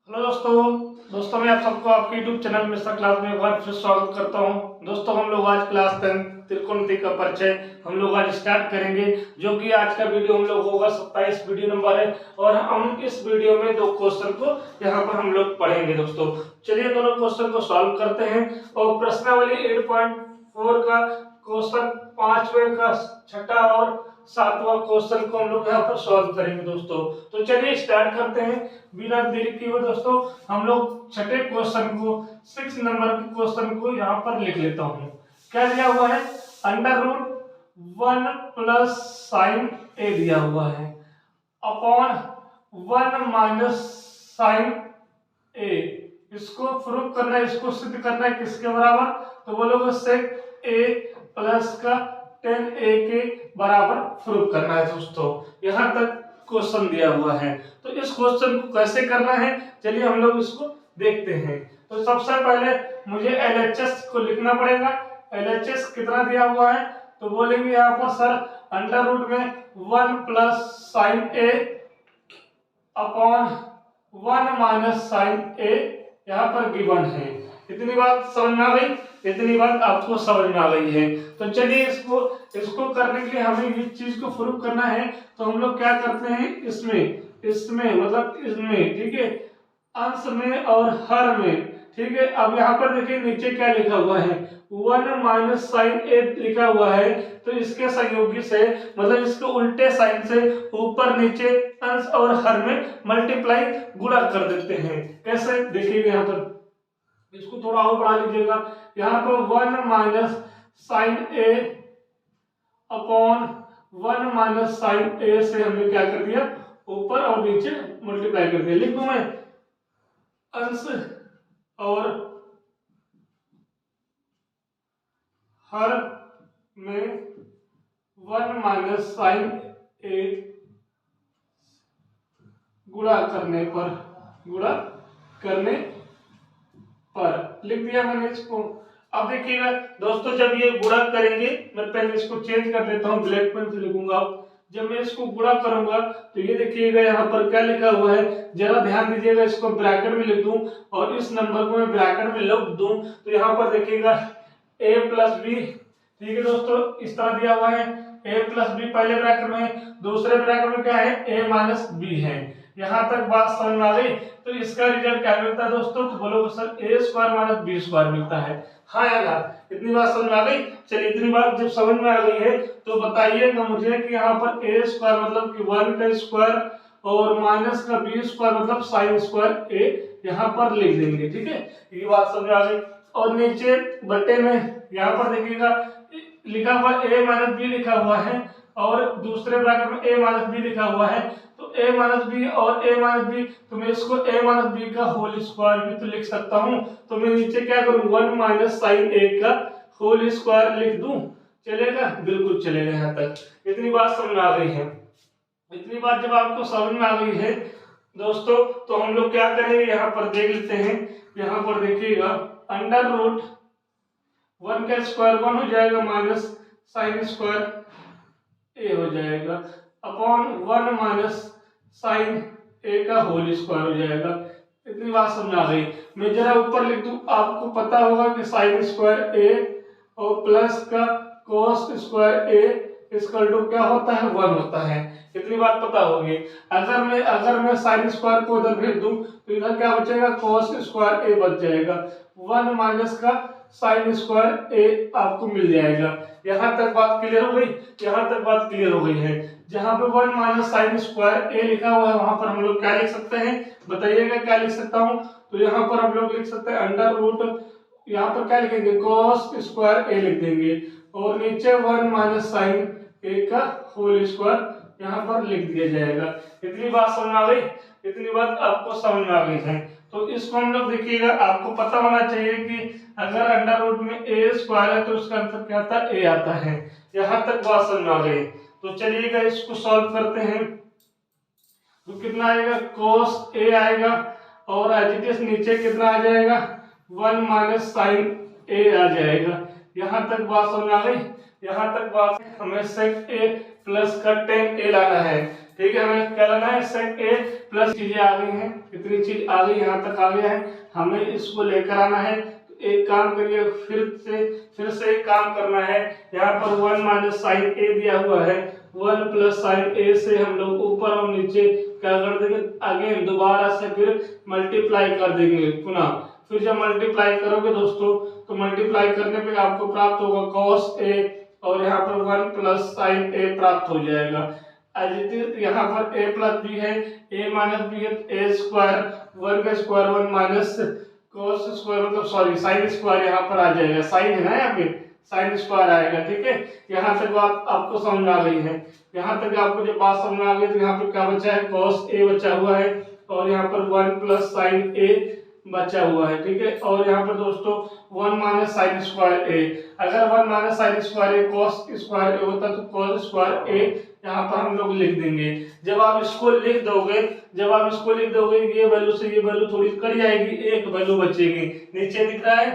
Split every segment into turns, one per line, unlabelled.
Hello दोस्तों मैं आप सबको आपके YouTube चैनल मिस्टर क्लास में एक बार फिर स्वागत करता हूं। दोस्तों हम लोग आज क्लास 10 त्रिकोणमिति का परिचय हम लोग आज स्टार्ट करेंगे, जो कि आज का वीडियो हम लोग होगा 27 वीडियो नंबर है। और हम इस वीडियो में दो क्वेश्चन को यहाँ पर हम लोग पढ़ेंगे। दोस्तों चलिए दोनों क्वेश्चन को सॉल्व करते हैं। और प्रश्नावली 8.4 का क्वेश्चन 5वें का छठा और 7वां क्वेश्चन को हम लोग यहाँ पर सॉल्व करेंगे। दोस्तों तो चलिए स्टार्ट करते हैं बिना देरी किए। दोस्तों हम लोग छठे क्वेश्चन को 6 नंबर के क्वेश्चन को यहाँ पर लिख लेता हूँ। क्या दिया हुआ है? अंडर रूट 1 प्लस साइन ए दिया हुआ है अपॉन 1 माइनस साइन ए। इसको प्रूव करना है, इसको सिद्ध करना है किसके बराबर? तो बोलोगे सेक ए प्लस का टेन ए के बराबर प्रूव करना है। दोस्तों यहाँ तक क्वेश्चन दिया हुआ है, तो इस क्वेश्चन को कैसे करना है चलिए हम लोग इसको देखते हैं। तो सबसे पहले मुझे एलएचएस को लिखना पड़ेगा। एलएचएस कितना दिया हुआ है? तो बोलेंगे यहाँ पर सर अंडर रूट में 1 प्लस साइन ए अपॉन 1 माइनस साइन ए यहाँ पर गिवन है। इतनी बात समझ में आ गई? इतनी बात आपको समझ में आ गई है। तो चलिए इसको करने के लिए हमें इस चीज को प्रूव करना है। तो हम लोग क्या करते हैं, इसमें मतलब इसमें, ठीक है, अंश में और हर में, ठीक है। अब यहाँ पर देखिए नीचे क्या लिखा हुआ है, 1 माइनस साइन ए लिखा हुआ है। तो इसके सहयोगी से मतलब इसके उल्टे साइन से ऊपर नीचे अंश और हर में मल्टीप्लाई गुणा कर देते हैं। कैसे देखिएगा, यहाँ पर इसको थोड़ा और बढ़ा लीजिएगा। यहाँ पर 1 माइनस साइन ए अपॉन 1 माइनस साइन ए से हमने क्या कर दिया, ऊपर और नीचे मल्टीप्लाई कर दिया। लिख दूं मैं अंश और हर में 1 माइनस साइन ए गुणा करने पर लिख दिया मैंने इसको। अब देखिएगा दोस्तों, जब ये गुणा करेंगे, मैं पहले इसको चेंज कर देता हूँ, ब्लैक पेन से लिखूंगा। जब मैं इसको गुणा करूंगा तो ये देखिएगा यहाँ पर क्या लिखा हुआ है, जरा ध्यान दीजिएगा। इसको ब्रैकेट में लिख दूं और इस नंबर को मैं ब्रैकेट में लिख दूं तो यहाँ पर देखिएगा a प्लस बी, ठीक है दोस्तों, इस तरह दिया हुआ है। a प्लस बी पहले ब्रैकेट में, दूसरे ब्रैकेट में क्या है, a माइनस बी है। यहाँ तक बात समझ में आ गई? तो इसका रिजल्ट क्या मिलता है दोस्तों? तो बोलोगे सर ए स्क्वायर माइनस बी स्क्वायर मिलता है। हाँ या ना? इतनी बात समझ में आ गई? चलिए इतनी बात जब समझ में आ गई है तो बताइएगा मुझे कि यहाँ पर ए स्क्वायर मतलब कि 1 का स्क्वायर और माइनस का बी स्क्वायर मतलब साइन स्क्वायर ए यहाँ पर लिख देंगे, ठीक है। ये बात समझ में आ गई। और नीचे बट्टे में यहाँ पर देखिएगा लिखा हुआ a माइनस बी लिखा हुआ है और दूसरे ब्रैकेट में a माइनस बी लिखा हुआ है। तो a माइनस बी और a माइनस बी, तो मैं इसको a माइनस बी का होल स्क्वायर भी तो लिख सकता हूँ। तो मैं नीचे क्या करूँ, 1 माइनस साइन a का होल स्क्वायर लिख दूं, चलेगा? बिल्कुल चलेगा। यहाँ तक इतनी बात समझ में आ गई है। इतनी बात जब आपको समझ में आ गई है दोस्तों, तो हम लोग क्या करेंगे, यहाँ पर देख लेते हैं। यहाँ पर देखिएगा अंडर रूट 1 का स्क्वायर 1 हो जाएगा माइनस साइन स्क्वायर ए हो जाएगा अपॉन 1 माइनस साइन ए का होल स्क्वायर हो जाएगा। इतनी बात समझ आ गई? मैं जरा ऊपर लिख दूं, आपको पता होगा कि साइन स्क्वायर ए और प्लस का cos square A equal to क्या होता है, 1 होता है। इतनी बात पता होगी। अगर मैं साइन स्क्वायर को उधर भेज दूं तो इधर क्या बचेगा, कोस स्क्वायर ए बच जाएगा। 1 माइनस का साइन स्क्वायर ए आपको मिल जाएगा। यहाँ तक बात क्लियर हो गई? यहाँ तक बात क्लियर हो गई है। जहाँ पे 1 माइनस साइन स्क्वायर ए लिखा हुआ है वहां पर हम लोग क्या लिख सकते हैं, बताइएगा क्या लिख सकता हूँ? तो यहाँ पर हम लोग लिख सकते हैं अंडर रूट, यहाँ पर क्या लिखेंगे, कोस स्क्वायर ए लिख देंगे और नीचे 1 माइनस साइन ए का होल स्क्वायर यहाँ पर लिख दिया जाएगा। इतनी बात समझ में आ गई? इतनी बात आपको समझ में आ गई है। तो इसको हम लोग देखिएगा, आपको पता होना चाहिए कि अगर अंडर रूट में ए स्क्वायर है तो उसका आंसर क्या आता है, ए आता है। यहाँ तक बात समझ में आ गई। तो चलिएगा इसको सॉल्व करते हैं। तो कितना आएगा, कोस ए आएगा और एज इट इज नीचे कितना आ जाएगा, 1 माइनस साइन ए आ जाएगा। यहाँ तक बात समझ आ गई? यहाँ तक बात, हमें सेक ए प्लस का टेन ए लाना है। ठीक है, हमें क्या लेना है, sec a प्लस चीजें आ गई हैं, कितनी चीज आ गई, यहाँ तक आ गया है, हमें इसको लेकर आना है। तो एक काम करिए, फिर से एक काम करना है, यहाँ पर 1 माइनस साइन ए दिया हुआ है, 1 प्लस साइन ए से हम लोग ऊपर और नीचे क्या कर देंगे, आगे दोबारा से फिर मल्टीप्लाई कर देंगे पुनः। फिर जब मल्टीप्लाई करोगे दोस्तों, तो मल्टीप्लाई करने पे आपको प्राप्त होगा cos a, और यहाँ पर 1 प्लस साइन ए प्राप्त हो जाएगा। यहाँ पर a प्लस बी है, a माइनस बी है, a स्क्वायर 1 का स्क्वायर 1 माइनस cos स्क्वायर मतलब सॉरी साइन स्क्वायर यहाँ पर आ जाएगा, साइन है ना यहाँ पे, साइन स्क्वायर आएगा। ठीक है, यहाँ तक बात आपको समझ आ गई है। यहाँ तक आपको जब बात समझ आ गई तो यहाँ पर क्या बचा है, cos a बचा हुआ है, और यहाँ पर 1 प्लस साइन a बचा हुआ है। ठीक है, और यहाँ पर दोस्तों 1 माइनस साइन स्क्वायर ए, अगर 1 माइनस साइन स्क्वायर ए cos स्क्वायर ए होता तो cos स्क्वायर ए यहाँ पर हम लोग लिख देंगे। जब आप इसको लिख दोगे ये वैल्यू से ये वैल्यू थोड़ी कट जाएगी, एक वैल्यू बचेगी। नीचे दिख रहा है,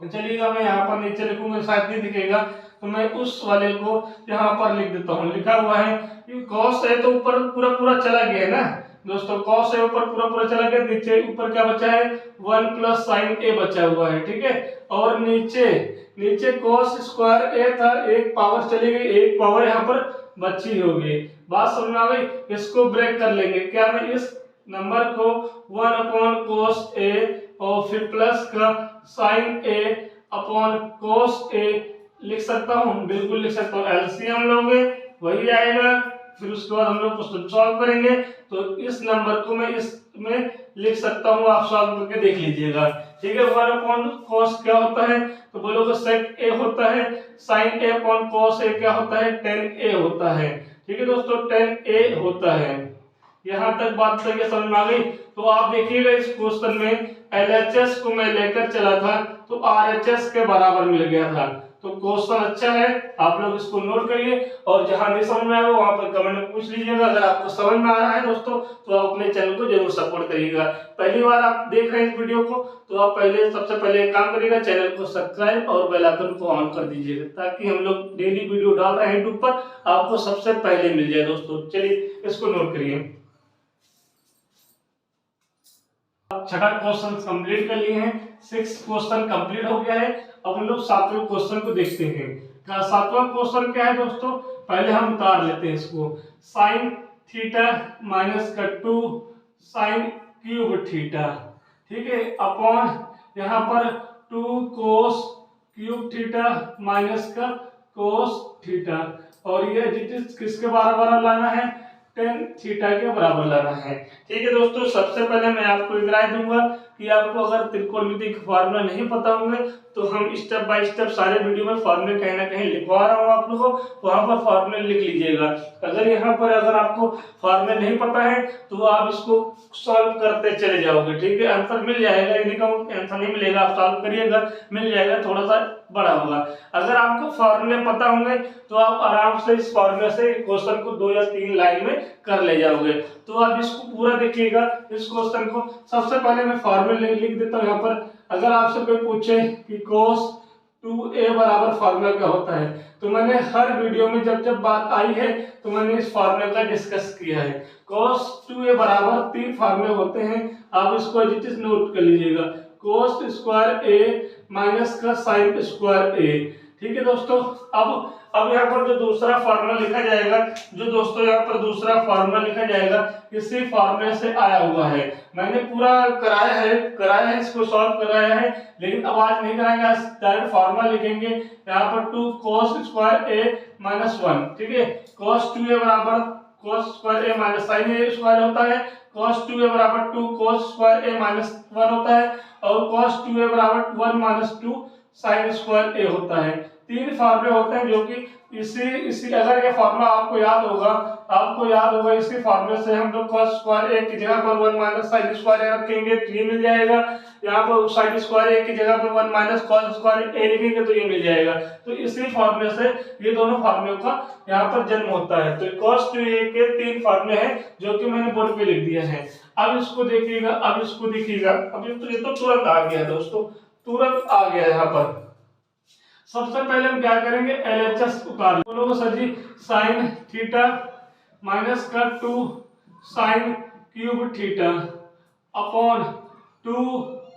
चलिएगा मैं यहाँ पर नीचे लिखूंगा, शायद नहीं दिखेगा, तो मैं उस वाले को यहाँ पर लिख देता हूँ। लिखा हुआ है cos है तो ऊपर पूरा पूरा चला गया ना दोस्तों, cos है ऊपर पूरा पूरा चला गया, नीचे ऊपर क्या बचा है, 1 प्लस साइन ए बचा हुआ है। ठीक है, और नीचे cos स्क्वायर ए था, एक पावर चली गई, एक पावर यहाँ पर बची होगी। बात समझ में आ गई, इसको ब्रेक कर लेंगे, क्या मैं इस नंबर को 1 अपॉन cos a और फिर प्लस का sine a upon cos a लिख सकता हूँ, बिल्कुल लिख सकता हूँ। एलसीएम लोगे वही आएगा, फिर उसके बाद हम लोग क्वेश्चन सॉल्व करेंगे, तो इस नंबर को मैं इसमें लिख सकता हूँ, आप सॉल्व करके देख लीजिएगा। ठीक है, 1 अपॉन cos क्या होता है, तो बोलोगे sec a होता है, sin a upon cos a क्या होता है, tan a होता है। ठीक है दोस्तों, tan a होता है। यहाँ तक बात सही समझ में आ गई। तो आप देखिएगा इस क्वेश्चन में LHS को मैं लेकर चला था तो RHS के बराबर मिल गया था। तो क्वेश्चन अच्छा है, आप लोग इसको नोट करिए, और जहां नहीं समझ में आएगा वहां पर कमेंट में पूछ लीजिएगा। अगर आपको समझ में आ रहा है दोस्तों, तो आप अपने चैनल को जरूर सपोर्ट करिएगा। पहली बार आप देख रहे हैं इस वीडियो को, तो आप सबसे पहले एक काम करिएगा, चैनल को सब्सक्राइब और बेल आइकन को ऑन कर दीजिएगा, ताकि हम लोग डेली वीडियो डाल रहे हैं यूट्यूब पर, आपको सबसे पहले मिल जाए दोस्तों। चलिए इसको नोट करिए। छठा क्वेश्चन कंप्लीट कर लिए हैं, 6 क्वेश्चन कंप्लीट हो गया है। अब हम लोग 7वें क्वेश्चन को देखते हैं। 7वां क्वेश्चन क्या है दोस्तों, पहले हम उतार लेते हैं इसको। साइन थीटा माइनस का 2 साइन क्यूब थीटा, ठीक है, अपॉन यहाँ पर 2 कोस क्यूब थीटा माइनस का कोस थीटा, और ये किसके बराबर लाना है, tan थीटा के बराबर लाना है। ठीक है दोस्तों, सबसे पहले मैं आपको एक राय दूंगा कि आपको अगर त्रिकोणमिति के फार्मूला नहीं पता होंगे तो हम स्टेप बाय स्टेप सारे वीडियो में फार्मूले कहीं ना कहीं लिखवा रहा हूँ आप लोगों को, वहां पर फार्मूले लिख लीजिएगा। अगर आपको फार्मूले नहीं पता है तो आप इसको सॉल्व करते चले जाओगे। ठीक है, आंसर मिल जाएगा, ये नहीं कहूँ आंसर नहीं मिलेगा, आप सॉल्व करिएगा, मिल जाएगा, थोड़ा सा बड़ा होगा। अगर आपको फार्मूले पता होंगे तो आप आराम से इस फार्मूले से क्वेश्चन को 2 या 3 लाइन में कर ले जाओगे। तो आप इसको पूरा देखिएगा, इस क्वेश्चन को। सबसे पहले मैं फार्मूले लिख देता हूँ यहाँ पर। अगर आपसे कोई पूछे कि cos 2a बराबर फार्मूला क्या होता है, तो मैंने हर वीडियो में जब बात आई है तो मैंने इस फार्मूले का डिस्कस किया है। cos 2a बराबर 3 फार्मूले होते हैं, आप इसको एज इट इज नोट कर लीजिएगा। cos स्क्वायर a माइनस का sin स्क्वायर a। ठीक है दोस्तों, अब यहाँ पर जो दूसरा फार्मूला लिखा जाएगा, इसी फार्मूले से आया हुआ है। मैंने पूरा कराया है इसको सॉल्व कराया है, लेकिन अब आज नहीं कराएंगे, डायरेक्ट फार्मूला लिखेंगे। यहाँ पर 2 cos स्क्वायर a माइनस 1, ठीक है, cos 2a बराबर cos square a minus sin a square होता है, cos 2a बराबर 2 cos स्क्वायर a माइनस 1 होता है, और cos 2a बराबर 1 माइनस 2 sin स्क्वायर a होता है। 3 फार्मूले होते हैं जो कि इसी अगर ये फार्मूला आपको याद होगा, इसी फार्मूले से हम लोग cos स्क्वायर a की जगह पर 1 माइनस sin स्क्वायर a रखेंगे तो ये मिल जाएगा। यहाँ पर sin स्क्वायर a की जगह पर 1 माइनस cos स्क्वायर a लिखेंगे तो ये मिल जाएगा। तो इसी फार्मूले से ये दोनों फार्मूलों का यहाँ पर जन्म होता है। तो cos 2a के 3 फार्मूले हैं जो कि मैंने बोर्ड पे लिख दिया है। अब इसको देखिएगा, अब ये तो तुरंत आ गया दोस्तों, तुरंत आ गया यहाँ पर। सबसे पहले हम क्या करेंगे, LHS उतार बोलोगे सर जी, साइन थीटा माइनस का 2 sine cube theta upon 2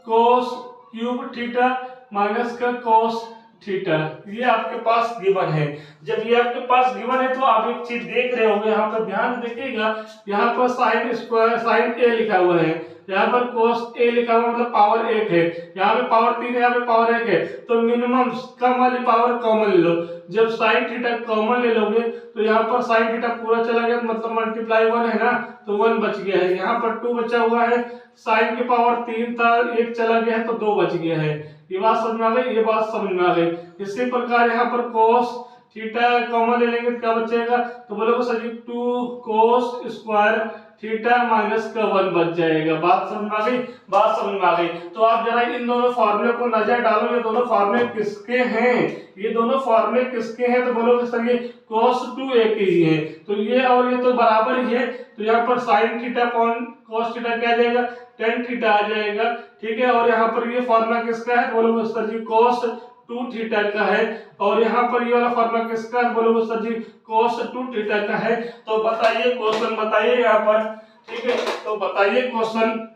cos cube theta minus का कोस थीटा। ये आपके पास गिवन है। जब ये आपके पास गिवन है तो आप एक चीज देख रहे होंगे, यहाँ पर ध्यान देखिएगा, यहाँ पर साइन स्क्वायर साइन ए लिखा हुआ है, यहाँ पर कोस ए लिखा हुआ मतलब पावर 1 है, यहाँ पे पावर 3 है, यहाँ पे पावर 1 है, तो मिनिमम कम वाली पावर कॉमन ले लो। जब साइन थीटा कॉमन ले लोगे तो यहाँ पर साइन थीटा पूरा चला गया मतलब मल्टीप्लाई 1 है ना, तो 1 बच गया है। यहाँ पर 2 बचा हुआ है, साइन की पावर 3 था, 1 चला गया है तो 2 बच गया है। ये बात समझ में आ गई, ये बात समझ में आ गई। इसी प्रकार यहाँ पर कोस थीटा कॉमन ले लेंगे तो क्या बचेगा, तो बोलोगे सर जी 2 कोस स्क्वायर थीटा माइनस का 1 बच जाएगा। बात समझ में आ गई, बात समझ में आ गई। तो आप जरा इन दोनों फॉर्मूले को नजर डालो, ये दोनों फॉर्मूले किसके हैं, ये दोनों फॉर्मूले किसके हैं, तो बोलोगे सर ये cos 2a के ही है, तो ये और ये तो बराबर ही है, तो यहाँ पर sin theta upon cos theta क्या आ जाएगा, tan थीटा आ जाएगा, ठीक है। और यहाँ पर ये फॉर्मूला किसका है, बोलोगे सर जी cos 2 थीटा का है, और यहाँ पर ये वाला फॉर्मूला किसका है, बोलोगे सर जी cos 2 थीटा का है। तो बताइए क्वेश्चन बताइए यहाँ पर, ठीक है, तो बताइए क्वेश्चन,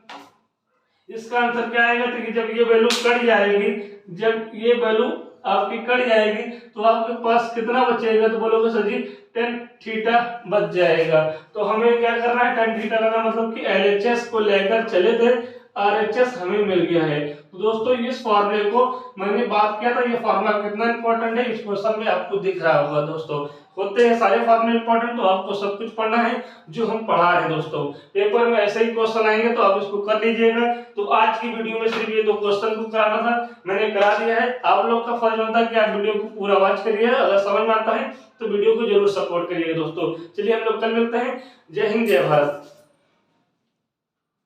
इसका आंसर क्या आएगा, तो जब ये वैल्यू कट जाएगी, जब ये वैल्यू आपकी कट जाएगी तो आपके पास कितना बचेगा, तो बोलोगे सर जी tan थीटा बच जाएगा। तो हमें क्या करना है, tan थीटा का मतलब कि LHS को लेकर चले थे, RHS हमें मिल गया है। तो दोस्तों इस फॉर्मूले को मैंने बात किया था, ये फॉर्मूला कितना इंपॉर्टेंट है इस क्वेश्चन में आपको दिख रहा होगा। दोस्तों होते हैं सारे फॉर्मूले इंपॉर्टेंट, तो आपको सब कुछ पढ़ना है जो हम पढ़ा रहे हैं। दोस्तों पेपर में ऐसे ही क्वेश्चन आएंगे तो आप इसको कर लीजिएगा। तो आज की वीडियो में सिर्फ ये 2 क्वेश्चन को कराना था, मैंने करा दिया है। आप लोग का फर्ज बनता है कि आप वीडियो को पूरा वॉच करिए, अगर समझ में आता है तो वीडियो को जरूर सपोर्ट करिएगा। दोस्तों चलिए हम लोग कल मिलते हैं। जय हिंद जय भारत।